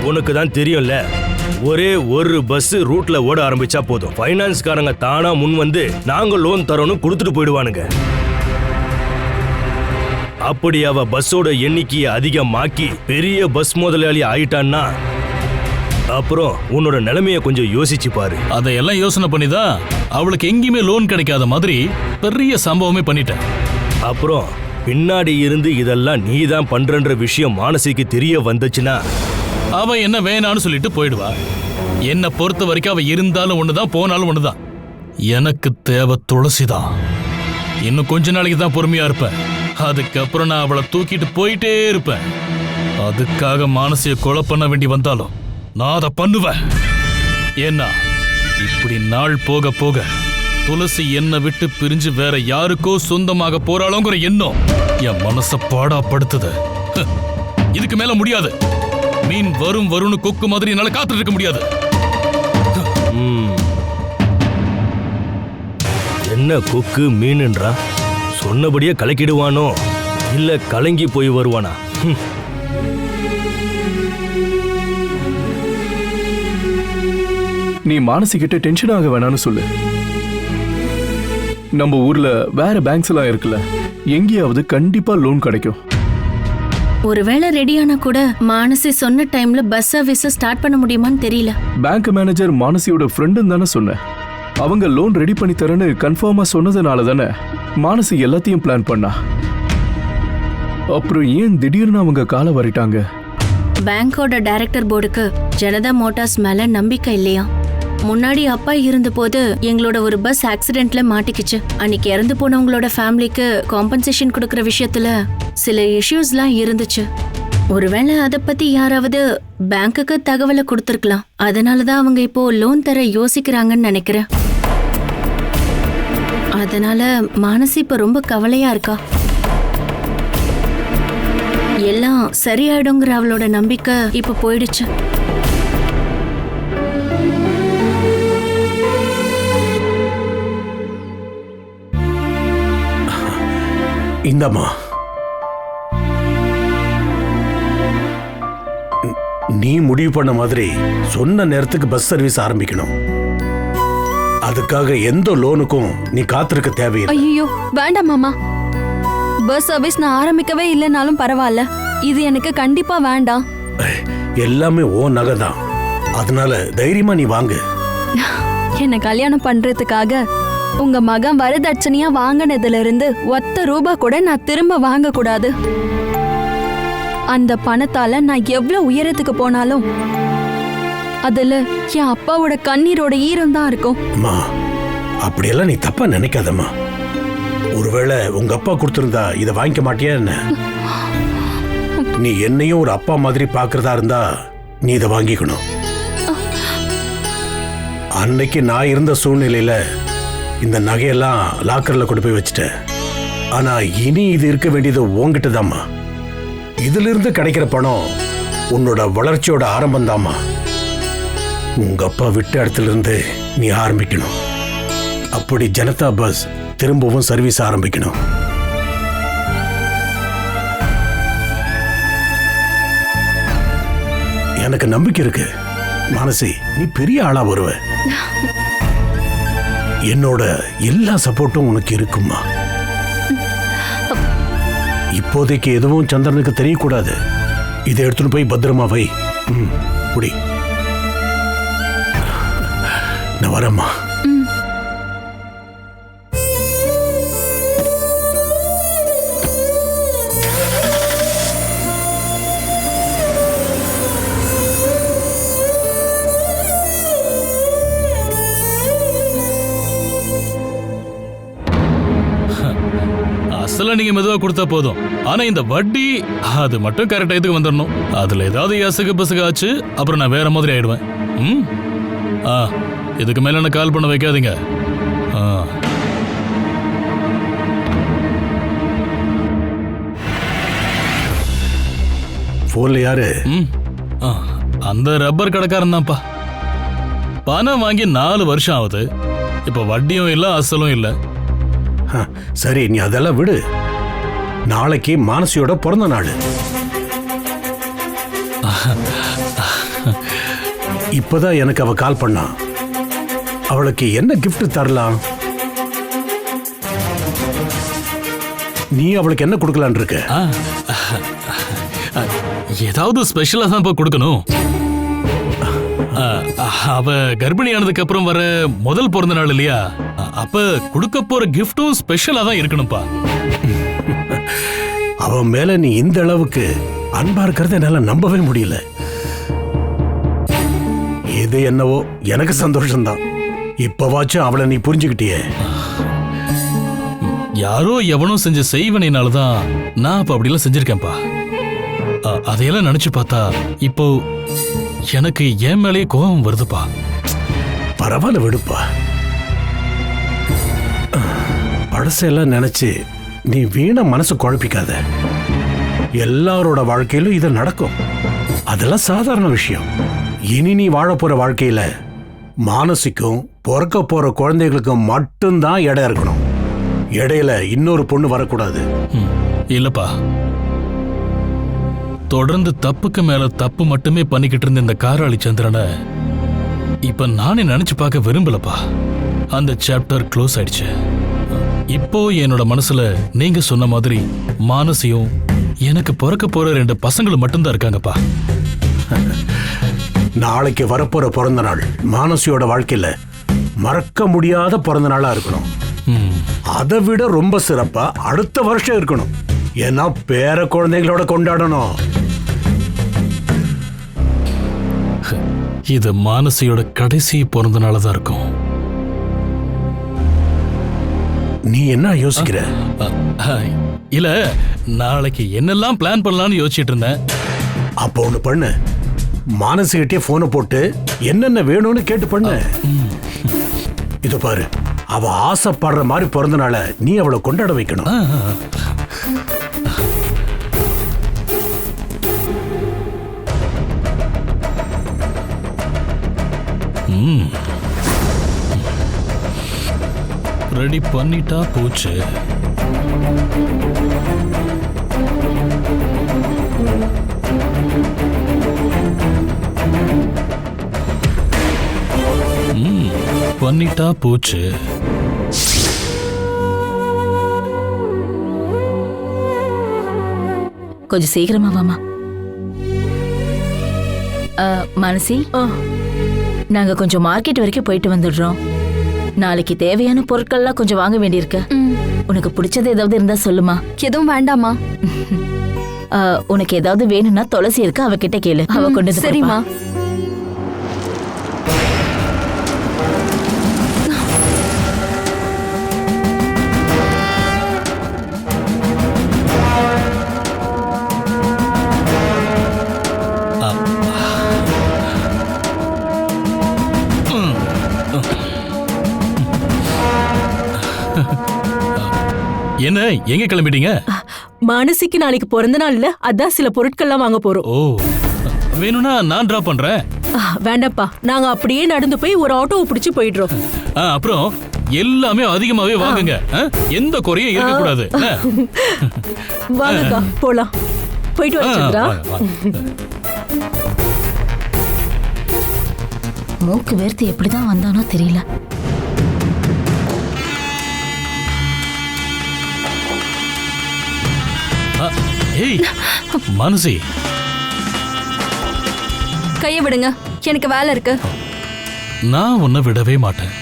உனக்கு தான் தெரியும்ல, ஒரே ஒரு பஸ் ரூட்ல ஓட ஆரம்பிச்சா போதும், ஃபைனான்ஸ்காரங்க தானா முன் வந்து நாங்க லோன் தரோன்னு கொடுத்துட்டு போயிடுவானுங்க. அப்படி அவ பஸ்ஸோட எண்ணிக்கையை அதிகமாக்கி பெரிய பஸ் முதலாளி ஆயிட்டான்னா அப்புறம் உன்னோட நிலைமைய கொஞ்சம் யோசிச்சு பாரு. அதையெல்லாம் யோசனை பண்ணிதான் அவளுக்கு எங்கேயுமே லோன் கிடைக்காத மாதிரி பெரிய சம்பவமே பண்ணிட்டேன். அப்புறம் பின்னாடி இருந்து இதெல்லாம் நீதான் பண்றன்ற விஷயம் மானசிக்கு தெரிய வந்துச்சுன்னா அவ என்ன வேணான்னு சொல்லிட்டு போயிடுவா. என்ன பொறுத்த வரைக்கும் அவ இருந்தாலும் ஒண்ணுதான், போனாலும் ஒண்ணுதான். எனக்கு தேவை துளசிதான். இன்னும் கொஞ்ச நாளைக்கு தான் பொறுமையா இருப்பேன். அதுக்கப்புறம் நான் அவளை தூக்கிட்டு போயிட்டே இருப்பேன். அதுக்காக மானசிய கொலை பண்ண வேண்டி வந்தாலும் நான் அதை பண்ணுவேன். ஏன்னா இப்படி நாள் போக போக துளசி என்னை விட்டு பிரிஞ்சு வேற யாருக்கோ சொந்தமாக போறாளோங்கிற எண்ணம் என் மனசை பாடாப்படுத்துது. இதுக்கு மேல முடியாது. மீன் வரும் வரும்னு கொக்கு மாதிரி என்னால காத்துட்டு இருக்க முடியாது. என்ன கொக்கு மீன்ன்றா? சொன்னபடியே கலக்கிடுவானோ இல்ல கலங்கி போய் வருவானா? நீ மானசிக்கிட்ட டென்ஷன் ஆக வேணான்னு சொல்லு. நம்ம ஊர்ல வேற பேங்க்ஸ் எல்லாம் இருக்குல்ல, எங்கேயாவது கண்டிப்பா லோன் கிடைக்கும். ஒருவேளை ரெடியானா கூட மானசி சொன்ன டைம்ல பஸ் சர்வீஸ் ஸ்டார்ட் பண்ண முடியுமான்னு தெரியல. பேங்க் மேனேஜர் மானசியோட ஃப்ரெண்டுன்னு தானே சொன்னேன். அவங்க லோன் ரெடி பண்ணி தரேன்னு கன்ஃபார்மா சொன்னதுனால தானே மானசி எல்லாத்தையும் பிளான் பண்ணா. அப்புறம் ஏன் திடீர்னு அவங்க காலை வரிட்டாங்க? பேங்கோட டைரக்டர் போர்டுக்கு ஜனதா மோட்டார்ஸ் மேல நம்பிக்கை இல்லையா? முன்னாடி அப்பா இருந்தபோது எங்களோட ஒரு பஸ் ஆக்சிடென்ட்ல மாட்டிக்கிச்சு. அன்னைக்கு இறந்து போனவங்களோட ஃபேமிலிக்கு காம்பன்சேஷன் கொடுக்கற விஷயத்துல சில இஷ்யூஸ்லாம் இருந்துச்சு. ஒருவேளை அதை பத்தி யாராவது பேங்க்குக்கு தகவலை கொடுத்துருக்கலாம். அதனாலதான் அவங்க இப்போ லோன் தர யோசிக்கிறாங்கன்னு நினைக்கிறேன். அதனால மானசி இப்ப ரொம்ப கவலையா இருக்கா. எல்லாம் சரியாயிடுங்கிற அவளோட நம்பிக்கை இப்ப போயிடுச்சு. இந்தம்மா, நீ முடிவு பண்ண மாதிரி சொன்ன நேரத்துக்கு பஸ் சர்வீஸ் ஆரம்பிக்கணும். அதுக்காக எந்த லோனுக்கும் நீ காத்திருக்க தேவையில்லை. ஐயோ வேண்டாம் மாமா, பஸ் சர்வீஸ் நான் ஆரம்பிக்கவே இல்லைனாலும் பரவாயில்ல. இது எனக்கு கண்டிப்பா வேண்டாம். எல்லாமே ஓ நகை தான், அதனால தைரியமா நீ வாங்கு. என்ன கல்யாணம் பண்றதுக்காக உங்க மகன் வரதட்சணையா வாங்கினதுல இருந்து ₹1 கூட நான் திரும்ப வாங்க கூடாது. அந்த பணத்தால நான் எவ்வளவு உயரத்துக்கு போனாலும் அதுல என் அப்பாவோட கண்ணீரோட ஈரம் தான் இருக்கும். அம்மா, அப்படியெல்லாம் நீ தப்பா நினைக்காதம்மா. ஒருவேளை உங்க அப்பா கொடுத்திருந்தா இதை வாங்கிக்க மாட்டியா என்ன? நீ என்னையும் ஒரு அப்பா மாதிரி பாக்குறதா இருந்தா நீ இதை வாங்கிக்கணும். அன்னைக்கு நான் இருந்த சூழ்நிலையில இந்த நகையெல்லாம் லாக்கர்ல கொண்டு போய் வச்சுட்டேன். ஆனா இனி இது இருக்க வேண்டியது உன்கிட்ட தாம்மா. இதுல இருந்து கிடைக்கிற பணம் உன்னோட வளர்ச்சியோட ஆரம்பம் தாம்மா. உங்க அப்பா விட்ட இடத்துல இருந்து நீ ஆரம்பிக்கணும். அப்படி ஜனதா பஸ் திரும்பவும் சர்வீஸ் ஆரம்பிக்கணும். எனக்கு நம்பிக்கை இருக்கு மானசி, நீ பெரிய ஆளா வருவ. என்னோட எல்லா சப்போர்ட்டும் உனக்கு இருக்குமா. இப்போதைக்கு எதுவும் சந்திரனுக்கு தெரியக்கூடாது. இதை எடுத்துட்டு போய் பத்திரமா வை. குடி. நான் வரேம்மா. அசல நீங்க மெதுவா கொடுத்தா போதும். ஆனா இந்த வட்டி அது மட்டும் கரெக்ட் டயத்துக்கு வந்துடணும். அதுல ஏதாவது எசகு பசகு ஆச்சு அப்புறம் நான் வேற மாதிரி ஆயிடுவேன். இதுக்கு மேல என்ன கால் பண்ண வைக்காதீங்க. போன்ல யாரு? அந்த ரப்பர் கடைக்காரன் தான்ப்பா. பணம் வாங்கி 4 வருஷம் ஆகுது. இப்ப வட்டியும் இல்ல அசலும் இல்ல. சரி, நீ அதெல்லாம் விடு. நாளைக்கு மானசியோட பிறந்த நாள். இப்பதான் எனக்கு அவ கால் பண்ணா. அவளுக்கு என்ன கிஃப்ட் தரலாம்? நீ அவளுக்கு என்ன கொடுக்கலான் இருக்க? ஏதாவது ஸ்பெஷலா தான் கொடுக்கணும். அவ கர்ப்பிணியானதுக்கு அப்புறம் வர முதல் பிறந்த நாள் இல்லையா, அப்ப கொடுக்க போற கிஃப்டும் ஸ்பெஷலா தான் இருக்கணும்பா. அவ மேல நீ இந்த அளவுக்கு அன்பா இருக்கிறத என்னால நம்பவே முடியல. இது என்னவோ எனக்கு சந்தோஷம்தான். இப்பவாச்சும் அவளை நீ புரிஞ்சுக்கிட்டியே. யாரோ எவனோ செஞ்ச செய்வனையினாலதான் நான் அப்ப அப்படிலாம் செஞ்சிருக்கேன்ப்பா. அதையெல்லாம் நினைச்சு பார்த்தா இப்போ எனக்கு என் மேலேயே கோபம் வருதுப்பா. பரவாயில்ல, விடுப்பா. பழசெல்லாம் நினைச்சு நீ வீணா மனசு குழப்பிக்காத. எல்லாரோட வாழ்க்கையிலும் இது நடக்கும். அதெல்லாம் சாதாரண விஷயம். இனி நீ வாழ போற வாழ்க்கையில மானசிக்கும் பிறக்க போற குழந்தைகளுக்கும் மட்டும்தான் இடம் இருக்கணும். இடையில இன்னொரு பொண்ணு வரக்கூடாது. இல்லப்பா, தொடர்ந்து தப்புக்கு மேல தப்பு மட்டுமே பண்ணிக்கிட்டு இருந்த இந்த காராளி சந்திரனை இப்ப நானே நினைச்சு பார்க்க விரும்பலப்பா. அந்த சாப்டர் க்ளோஸ் ஆயிடுச்சு. இப்போ என்னோட மனசுல நீங்க சொன்ன மாதிரி மானசியும் எனக்கு பிறக்க போற 2 பசங்களும் மட்டும்தான் இருக்காங்கப்பா. நாளைக்கு வரப்போற பிறந்த நாள் மானசியோட வாழ்க்கையில மறக்க முடியாத பிறந்த நாளா இருக்கணும். அதை விட ரொம்ப சிறப்பா அடுத்த வருஷம் இருக்கணும். ஏன்னா பேர குழந்தைகளோட கொண்டாடணும். இது மானசியோட கடைசி பிறந்த நாளதான் இருக்கும். நீ என்ன யோசிக்கிற? இல்ல, நாளைக்கு என்னெல்லாம் பிளான் பண்ணலாம்னு யோசிச்சுட்டு இருந்தேன். அப்போ ஒண்ணு பண்ணு, மானசிகிட்டே போனை போட்டு என்னென்ன வேணும்னு கேட்டு பண்ணு. இது பாரு, அவ ஆசைப்படுற மாதிரி பிறந்த நாள நீ அவளை கொண்டாட வைக்கணும். ரெடி பண்ணிட்டா போச்சு. பண்ணிட்டா போச்சு. கொஞ்சம் சீக்கிரமா வாமா. மானசி, நாங்க கொஞ்சம் மார்க்கெட் வரைக்கும் போயிட்டு வந்துடுறோம். நாளைக்கு தேவையான பொருட்கள்லாம் கொஞ்சம் வாங்க வேண்டியிருக்கு. உனக்கு பிடிச்சது ஏதாவது இருந்தா சொல்லுமா. எதுவும் வேண்டாமா. உனக்கு ஏதாவது வேணும்னா துளசி இருக்கு, அவகிட்ட கேளு, அவ கொண்டு வந்து சரிம்மா. என்ன, எங்க கிளம்பிட்டீங்க? மானசிக்கு நாளைக்கு பிறந்த நாள்ல அதான் சில பொருட்கள்லாம் வாங்க போறோம். ஓ, வேணும்னா நான் டிராப் பண்றேன். வேண்டாப்பா, நாங்க அப்படியே நடந்து போய் ஒரு ஆட்டோவை பிடிச்சு போயிடுறோம். அப்புறம் எல்லாமே அதிகமாவே வாங்குங்க. எந்த குறையும் இருக்க கூடாது. வாங்கக்கா, போலாம். போயிட்டு வச்சிருக்கா. மூக்கு வேர்த்து எப்படிதான் வந்தானோ தெரியல. ஏய் மானசி, கைய விடுங்க, எனக்கு வேலை இருக்கு. நான் உன்னை விடவே மாட்டேன்.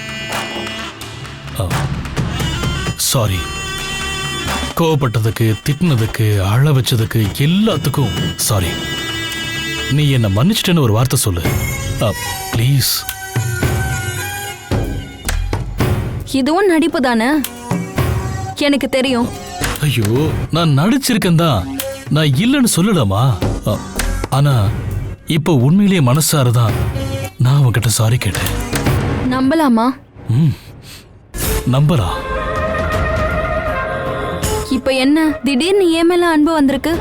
சாரி. கோவப்பட்டதுக்கு, திட்டினதுக்கு, அழ வச்சதுக்கு எல்லாத்துக்கும் சாரி. நீ என்ன மன்னிச்சிட்டேன்னு ஒரு வார்த்தை சொல்லு ப்ளீஸ். இதுவும் நடிப்பு தானே, எனக்கு தெரியும். ஐயோ, நான் நடிச்சிருக்கேன் தான், நான் இல்லைன்னு சொல்லலாமா? ஆனா இப்போ உண்மையிலேயே மனசாரதான் நான் உன்கிட்ட சாரி கேட்டேன். நம்பலாமா? நம்பலாம். இப்ப என்ன திடீர்னு ஏன் மேல அன்பு வந்திருக்கு?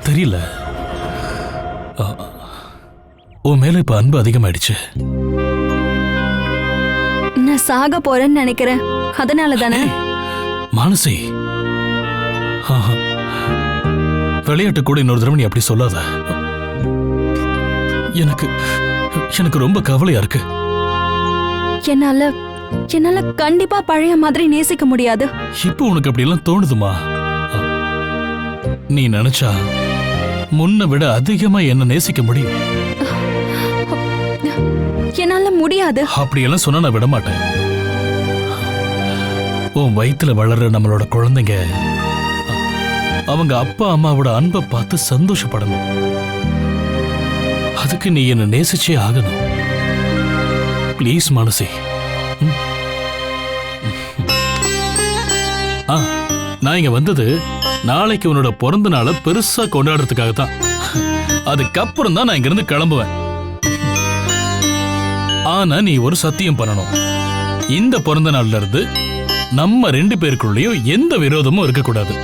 தெரியல, உன் மேல இப்ப அன்பு அதிகமாயிடுச்சு. நான் நான் சாக போறேன்னு நினைக்கிறேன். அதனால தானே. மானசி, ஆஹா. விளையாட்டு கூட இன்னொரு தடவை நீ அப்படி சொல்லாத. எனக்கு எனக்கு ரொம்ப கவலையா இருக்கு. என்னால கண்டிப்பா பழைய மாதிரி நேசிக்க முடியாது. இப்போ உனக்கு அப்படி எல்லாம் தோணுதுமா? நீ நினைச்சா முன்ன விட அதிகமா என்ன நேசிக்க முடியும். என்னால முடியாது. அப்படியெல்லாம் சொன்னா நான் விட மாட்டேன். உன் வயித்துல வளர்ற நம்மளோட குழந்தைங்க அவங்க அப்பா அம்மாவோட அன்பை பார்த்து சந்தோஷப்படணும். அதுக்கு நீ என்ன நேசிச்சே ஆகணும். ப்ளீஸ் மானசி. நான் இங்க வந்தது நாளைக்கு உன்னோட பிறந்த நாளை பெருசா கொண்டாடுறதுக்காக தான். அதுக்கப்புறம் தான் நான் இங்க இருந்து கிளம்புவேன். ஆனா நீ ஒரு சத்தியம் பண்ணணும். இந்த பிறந்த நாள்ல இருந்து நம்ம 2 பேருக்குள்ளேயும் எந்த விரோதமும் இருக்கக்கூடாது.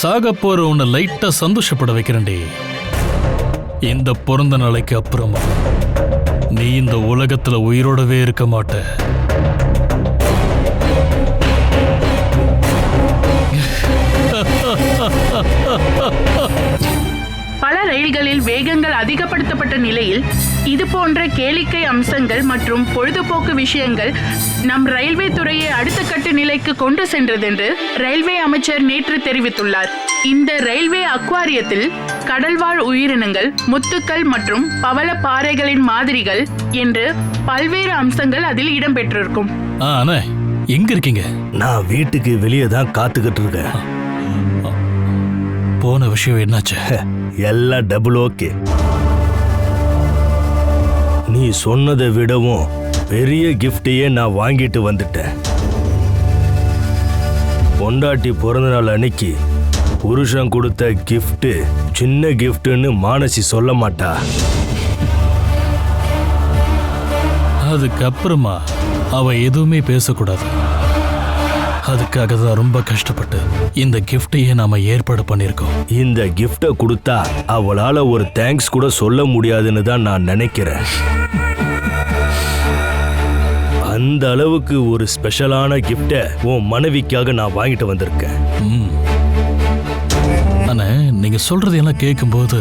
சாக போற உன்னை லைட்டா சந்தோஷப்பட வைக்கிறேன்டி. இந்த பிறந்த நாளைக்கு அப்புறமா நீ இந்த உலகத்துல உயிரோடவே இருக்க மாட்ட. பல ரயில்களில் வேகங்கள் அதிகப்படுத்தப்பட்ட நிலையில் இது போன்ற கேளிக்கை அம்சங்கள் மற்றும் பொழுதுபோக்கு விஷயங்கள் நம் ரயில்வே துறையை அடுத்த கட்ட நிலைக்கு கொண்டு சென்றதென்று ரயில்வே அமைச்சர் நேற்று தெரிவித்துள்ளார். இந்த ரயில்வே அக்வாரியத்தில் கடல்வாழ் உயிரினங்கள், முத்துக்கள் மற்றும் பவள பாறைகளின் மாதிரிகள் என்று பல்வேறு அம்சங்கள் அதில் இடம்பெற்றிருக்கும். எங்க இருக்கீங்க? நான் வீட்டுக்கு வெளியே தான் காத்துக்கிட்டு இருக்கேன். போன விஷயம் என்னாச்சு? எல்லாம் டபுள் ஓகே. நீ சொன்னதை விடவும் பெரிய கிஃப்டையே நான் வாங்கிட்டு வந்துட்டேன். பொண்டாட்டி பிறந்த நாள் அன்னைக்கு புருஷன் கொடுத்த கிஃப்ட் சின்ன கிஃப்ட்னு மானசி சொல்ல மாட்டா. அதுக்கப்புறமா அவ எதுவுமே பேசக்கூடாது. அதுக்காக தான் ரொம்ப கஷ்டப்பட்டு இந்த கிஃப்டையே நாம ஏற்பாடு பண்ணிருக்கோம். இந்த கிஃப்டை கொடுத்தா அவளால ஒரு தேங்க்ஸ் கூட சொல்ல முடியாதுன்னு தான் நான் நினைக்கிறேன். அந்த அளவுக்கு ஒரு ஸ்பெஷலான கிஃப்டை உன் மனைவிக்காக நான் வாங்கிட்டு வந்திருக்கேன். ஆனா நீங்க சொல்றதெல்லாம் கேட்கும்போது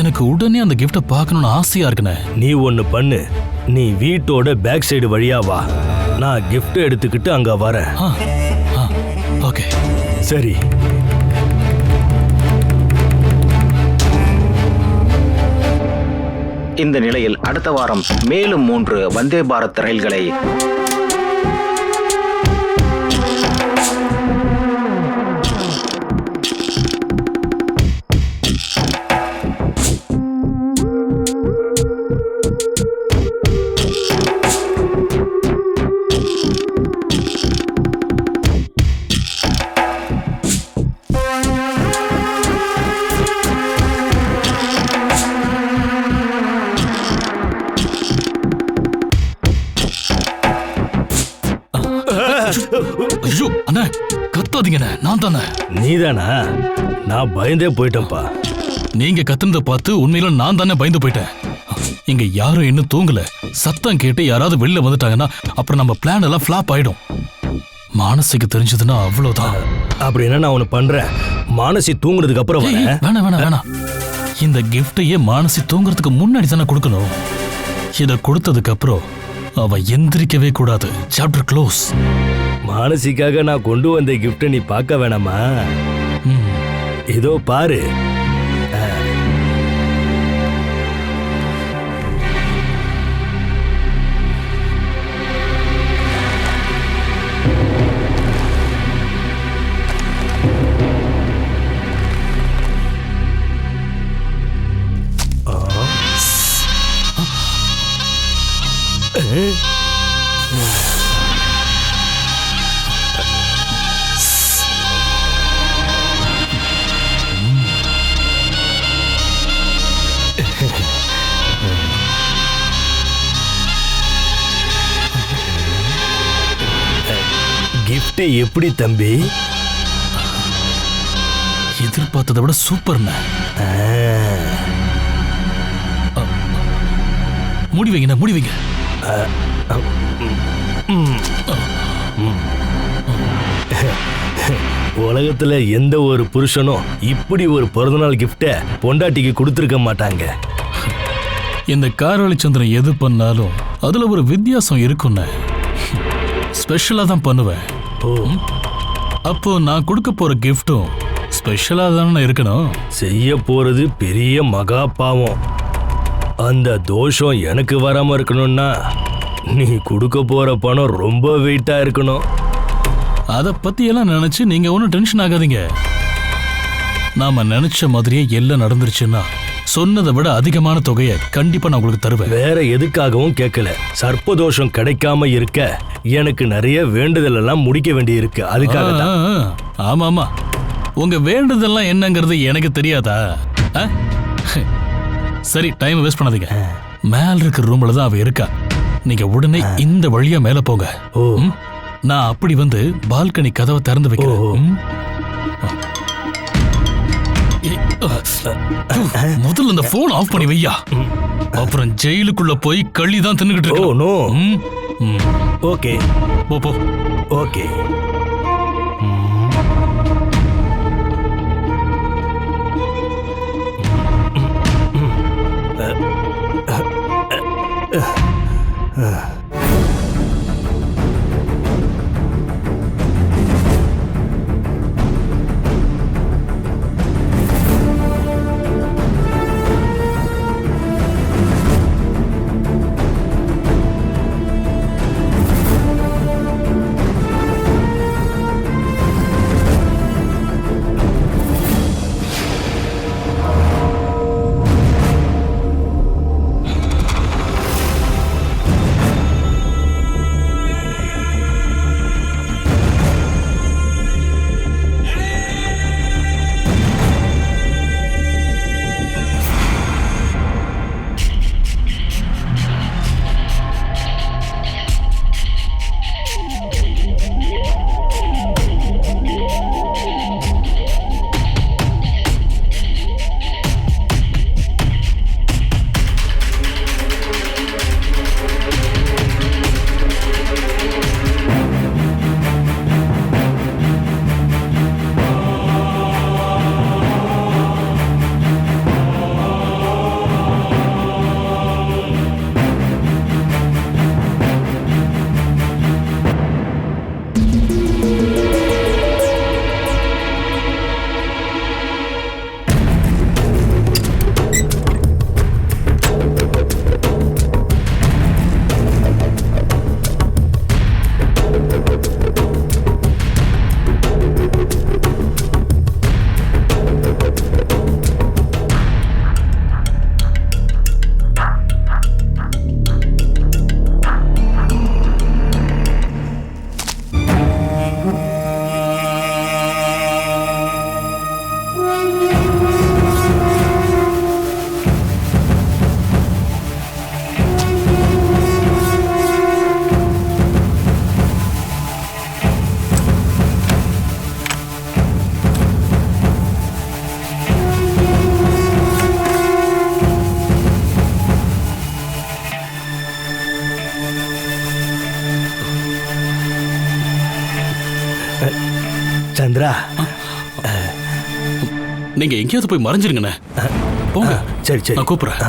எனக்கு உடனே அந்த கிஃப்டை பார்க்கணும்னு ஆசையா இருக்குண்ணே. நீ ஒன்னு பண்ணு, நீ வீட்டோட பேக் சைடு வழியா வா. நான் கிஃப்ட் எடுத்துக்கிட்டு அங்க வரேன். ஓகே சரி. இந்த நிலையில் அடுத்த வாரம் மேலும் 3 வந்தே பாரத் ரயில்களை ஐயோ அண்ணா கத்தாதீங்கண்ணே, நான் தானே. நீதானா? நான் பயந்தே போயிட்டேன்ப்பா. நீங்க கத்துனதை பார்த்து உண்மையில நான் தானே பயந்து போயிட்டேன். இங்க யாரும் இன்னும் தூங்கல. சத்தம் கேட்டு யாராவது வெளில வந்துட்டாங்கன்னா அப்புறம் நம்ம பிளான் எல்லாம் ஃபிளாப் ஆயிடும். மானசிக்கு தெரிஞ்சதுன்னா அவ்வளவுதான். அப்படின்னா நான் ஒண்ணு பண்றேன். மானசி தூங்குறதுக்கு அப்புறம் வேணாம். இந்த கிஃப்டையே மானசி தூங்குறதுக்கு முன்னாடி தானே கொடுக்கணும். இதை கொடுத்ததுக்கு அப்புறம் அவ எந்திரிக்கவே கூடாது. Chapter close. மானசிக்காக நான் கொண்டு வந்த கிஃப்ட் நீ பார்க்க வேணாமா? இதோ பாரு. கிஃப்ட் எப்படி தம்பி? எதிர்பார்த்ததை விட சூப்பர்ண்ண. மூடி வைங்க, மூடி வைங்க. உலகத்துல எந்த ஒரு புருஷனும் இப்படி ஒரு பிறந்தநாள் கிஃப்ட பொண்டாட்டிக்கு கொடுத்துருக்க மாட்டாங்க. இந்த காரளிச்சந்திரன் எது பண்ணாலும் அதுல ஒரு வித்தியாசம் இருக்குன்னு ஸ்பெஷலா தான் பண்ணுவேன். அப்போ நான் கொடுக்க போற கிஃப்டும் ஸ்பெஷலா தானே இருக்கணும். செய்ய போறது பெரிய மகா பாவம். அந்த தோஷம் எனக்கு வராம இருக்கணும்னா நீ கொடுக்க போற பணம் ரொம்ப வெயிட்டா இருக்கணும். அதை பத்தி எல்லாம் நினைச்சு நீங்க ஒன்றும் டென்ஷன் ஆகாதீங்க. நாம நினைச்ச மாதிரியே எல்லாம் நடந்துருச்சுன்னா சொன்னதை விட அதிகமான தொகையை கண்டிப்பா நான் உங்களுக்கு தருவேன். வேற எதுக்காகவும் கேட்கல. சர்ப்பதோஷம் கிடைக்காம இருக்க எனக்கு நிறைய வேண்டுதல் எல்லாம் முடிக்க வேண்டி இருக்கு. அதுக்காக தான். ஆமா ஆமா, உங்க வேண்டுதெல்லாம் என்னங்கிறது எனக்கு தெரியாதா? சரி, டைம் வேஸ்ட் பண்ணாதீங்க. மேல இருக்கிற ரூம்ல தான் அவ இருக்கா. நீங்க உடனே இந்த வழியா மேல போங்க. நான் அப்படி வந்து பால்கனி கதவை திறந்து வைக்கிறேன். முதல்ல இந்த போன் ஆஃப் பண்ணி வையா. அப்புறம் ஜெயிலுக்குள்ள போய் களி தான் தின்னுகிட்டு இருக்கோம். ஓகே போ. ஓகே. சந்திரா, நீங்க எங்கேயாவது போய் மறைஞ்சிருங்கண்ணே. போங்க. சரி சரி, நான் கூப்பிடுறேன்.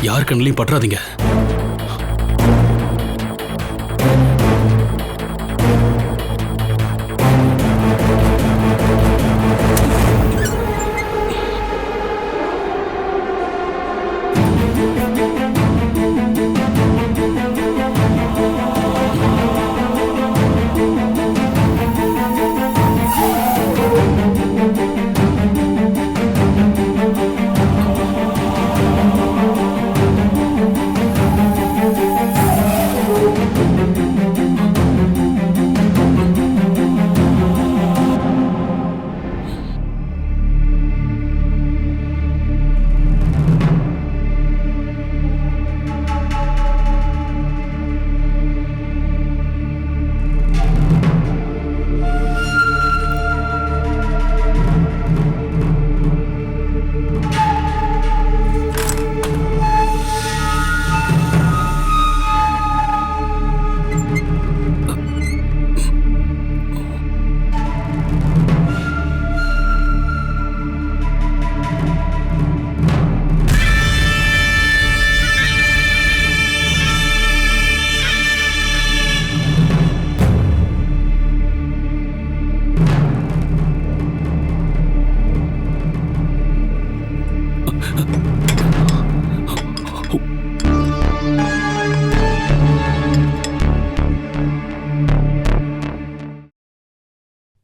யார் கண்ணிலையும் பற்றாதீங்க.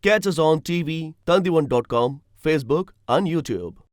Catch us on TV, Tandivan.com, Facebook and YouTube.